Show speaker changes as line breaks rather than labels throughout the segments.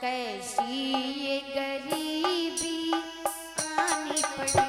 कैसी ये गरीबी आनी पड़ी।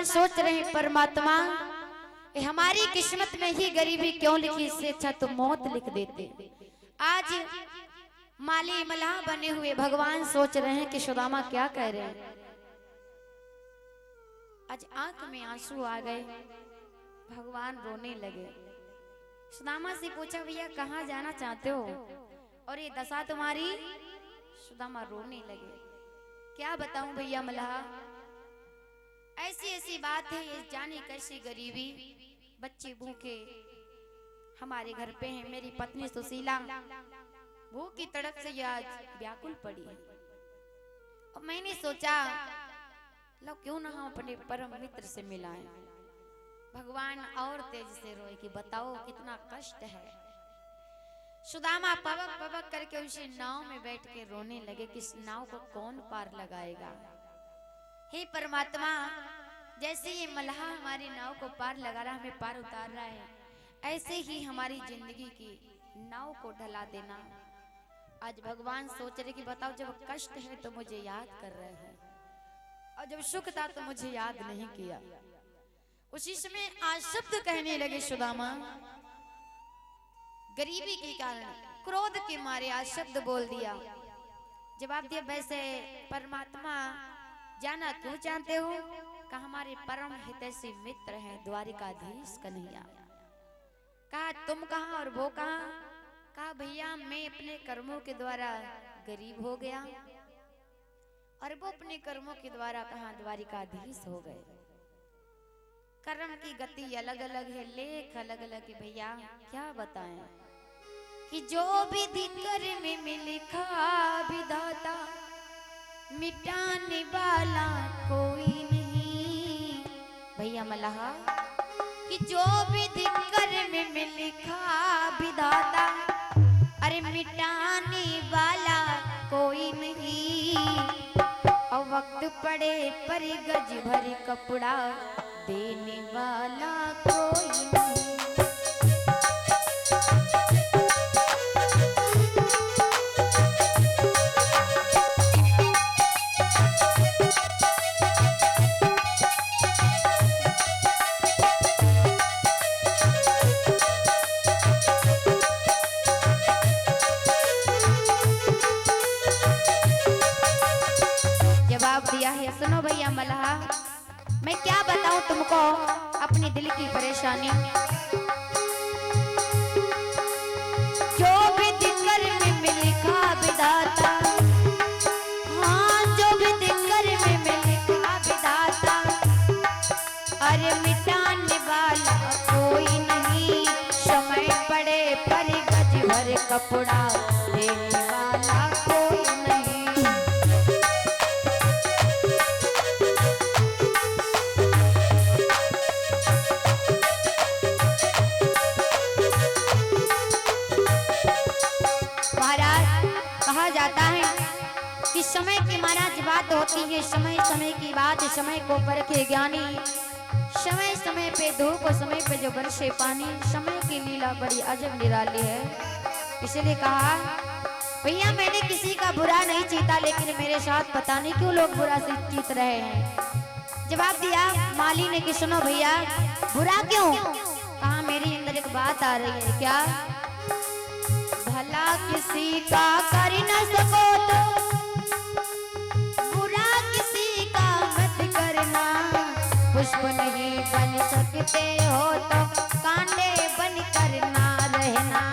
सोच रहे परमात्मा हमारी किस्मत में ही गरीबी क्यों लिखी, इससे अच्छा तो मौत लिख देते। आज माली मलाह बने हुए भगवान सोच रहे हैं कि सुदामा क्या कह रहे हैं। आज आंख में आंसू आ गए, भगवान रोने लगे। सुदामा से पूछा भैया कहाँ जाना चाहते हो और ये दशा तुम्हारी। सुदामा रोने लगे। क्या बताऊं भैया मलाह, ऐसी ऐसी बात है, ये जाने कैसी गरीबी, बच्चे भूखे हमारे घर पे हैं। मेरी पत्नी सुशीला भूख की तड़प से आज व्याकुल पड़ी है। और मैंने सोचा लो क्यों ना हम अपने परम मित्र से मिलाएं। भगवान और तेज से रोए कि बताओ कितना कष्ट है। सुदामा पवक पवक करके उसी नाव में बैठ के रोने लगे कि इस नाव को कौन पार लगाएगा। हे परमात्मा, जैसे ये मल्लाह हमारी नाव को पार लगा रहा, हमें पार उतार रहा है, ऐसे ही हमारी जिंदगी की नाव को ढला देना। आज भगवान सोच रहे कि बताओ जब कष्ट है तो मुझे याद कर रहे हैं और जब सुख था तो मुझे याद नहीं किया। उसी समय आज शब्द कहने लगे सुदामा, गरीबी के कारण क्रोध के मारे आज शब्द बोल दिया। जवाब दिया, वैसे परमात्मा जाना क्यों चाहते हो? कहा हमारे परम हितैषी मित्र हैं द्वारिकाधीश कन्हैया। कहा तुम कहाँ और वो कहाँ? कहा भैया मैं अपने कर्मों के द्वारा गरीब हो गया और वो अपने कर्मों के द्वारा कहाँ द्वारिकाधीश हो गए। कर्म की गति अलग अलग है, लेख अलग अलग है भैया। क्या बताएं कि जो विधि कर्म में लिखा विधाता मिटाने वाला कोई नहीं। भैया मल्लाह कि जो विधि कर्म में लिखा विधाता, अरे मिटाने वाला कोई नहीं। और वक्त पड़े पर गज भर कपड़ा देने वाला कोई नहीं। सुनो भैया मल्लाह, मैं क्या बताऊं तुमको अपनी दिल की परेशानी। जो विधि कर्म में लिखा विधाता, हाँ जो विधि कर्म कपड़ा देने वाला कोई नहीं। महाराज कहा जाता है कि समय की महाराज बात होती है, समय समय की बात, समय को परखे ज्ञानी, समय समय पे धूप और समय पे जो बरसे पानी, समय की लीला बड़ी अजब निराली है। इसलिए कहा भैया मैंने किसी का बुरा नहीं चीता, लेकिन मेरे साथ पता नहीं क्यों लोग बुरा से चीत रहे हैं। जवाब दिया माली ने कि सुनो भैया बुरा क्यों? कहा मेरे अंदर एक बात आ रही है। क्या? भला किसी का कर न सको तो बुरा किसी का मत करना, पुष्प नहीं बन सकते हो तो कांटे बन करना रहना,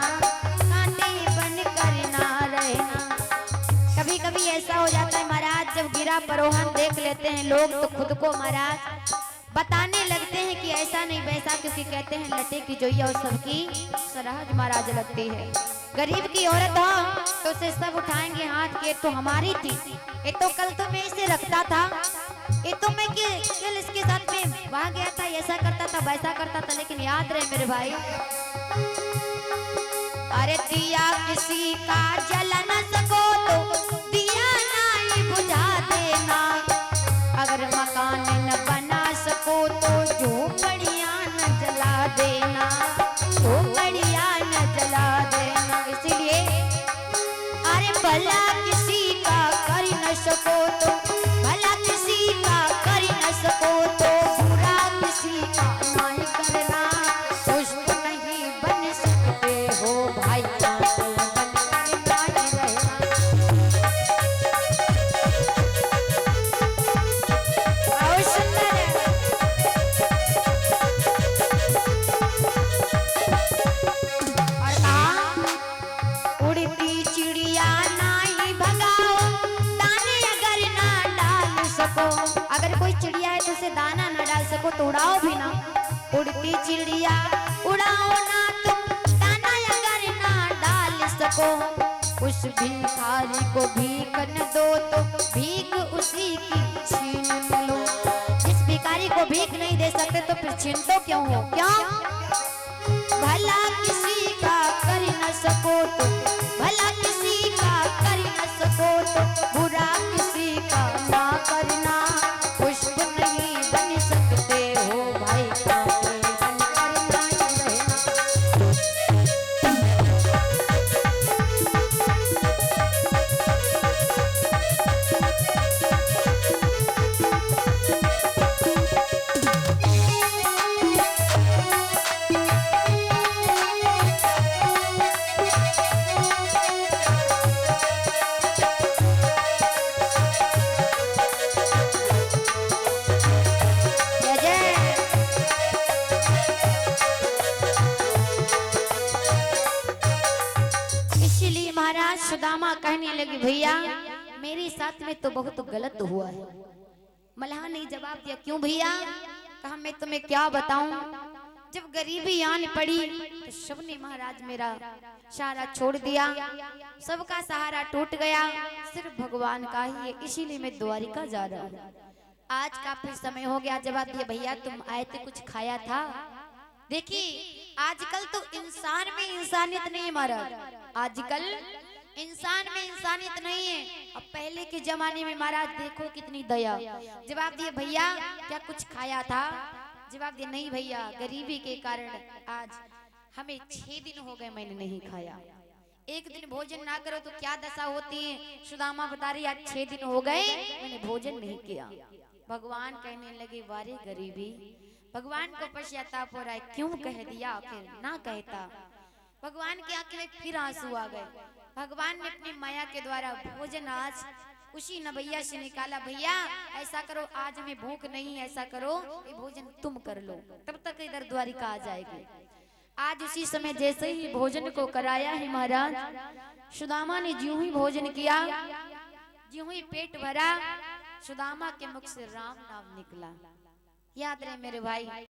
कांटे बन करना रहना। कभी कभी ऐसा हो जाता है महाराज, जब गिरा परोहन देख लेते हैं लोग तो खुद को महाराज बताने लगते हैं कि ऐसा नहीं वैसा, क्योंकि कहते हैं लटे की जोइया और सबकी सरहद महाराज लगती है। गरीब की औरत हो तो उसे सब उठाएंगे हाथ के, तो हमारी थी ये तो कल तो मैं इसे रखता था, ये तो मैं कल इसके साथ में वहां गया था, ऐसा करता था वैसा करता था। लेकिन याद रहे मेरे भाई, अरे दिया किसी का जला न सको तो दिया नहीं बुझा देना, अगर मकान न बना सको तो झोपड़ियां न जला देना, झोपड़ियां न जला देना। इसीलिए अरे भला किसी का कर न सको तो, भला किसी का कर न सको तो बुरा किसी का नहीं करना, पुष्प नहीं बन सकते हो भाई कांटे बन करना रहना। बहुत सुंदर है। और कहा उड़ती चिड़िया नहीं भगाओ, दाने अगर ना डाल सको, अगर कोई चिड़िया है तो उसे दाना ना डाल सको तो उड़ाओ भी ना। उड़ती चिड़िया उड़ाओ ना तुम, दाना अगर ना डाल सको, उस भिखारी को भीख न दो तो भीख उसी की छीन लो। जिस भिखारी को भीख नहीं दे सकते तो फिर छीन तो क्यों हो? क्यों? भला किसी का कर न सको तो, भला किसी का कर न सको तो बुरा किसी का ना करना, पुष्प नहीं बन सकते हो भाई कांटे बन करना रहना। जय जय। इसलिए महाराज सुदामा कहने लगे भैया मेरे साथ में तो बहुत गलत हुआ है। मल्लाह ने जवाब दिया क्यों भैया? कहा मैं तुम्हें क्या बताऊं, जब गरीबी आन पड़ी तो सबने महाराज मेरा सहारा छोड़ दिया, सबका सहारा टूट गया, सिर्फ भगवान का ही है, इसीलिए मैं द्वारिका जा रहा हूँ। आज का फिर समय हो गया। जवाब दिया भैया तुम आए थे कुछ खाया था? देखिए आजकल तो इंसान में इंसानियत नहीं महाराज, आजकल इंसान में इंसानियत नहीं है। अब पहले के जमाने में महाराज देखो कितनी दया। जवाब दिए भैया क्या कुछ खाया था? जवाब दिया नहीं भैया गरीबी के कारण आज हमें 6 दिन हो गए मैंने नहीं खाया। एक दिन भोजन ना करो तो क्या दशा होती है? सुदामा बता रही आज 6 दिन हो गए मैंने भोजन नहीं किया। भगवान कहने लगे वारे गरीबी, भगवान को पश्चाताप हो रहा है, क्यों कह दिया, आखिर ना कहता। भगवान की आंखें में फिर आंसू आ गए। भगवान ने अपनी माया के द्वारा भोजन आज उसी नवैया से निकाला। भैया ऐसा करो आज हमें भूख नहीं, ऐसा करो ये भोजन तुम कर लो, तब तक इधर द्वारिका आ जाएगी। आज उसी समय जैसे ही भोजन को कराया है महाराज, सुदामा ने ज्यों ही भोजन किया, ज्यों ही पेट भरा, सुदामा के मुख से राम नाम निकला। याद रहे मेरे भाई।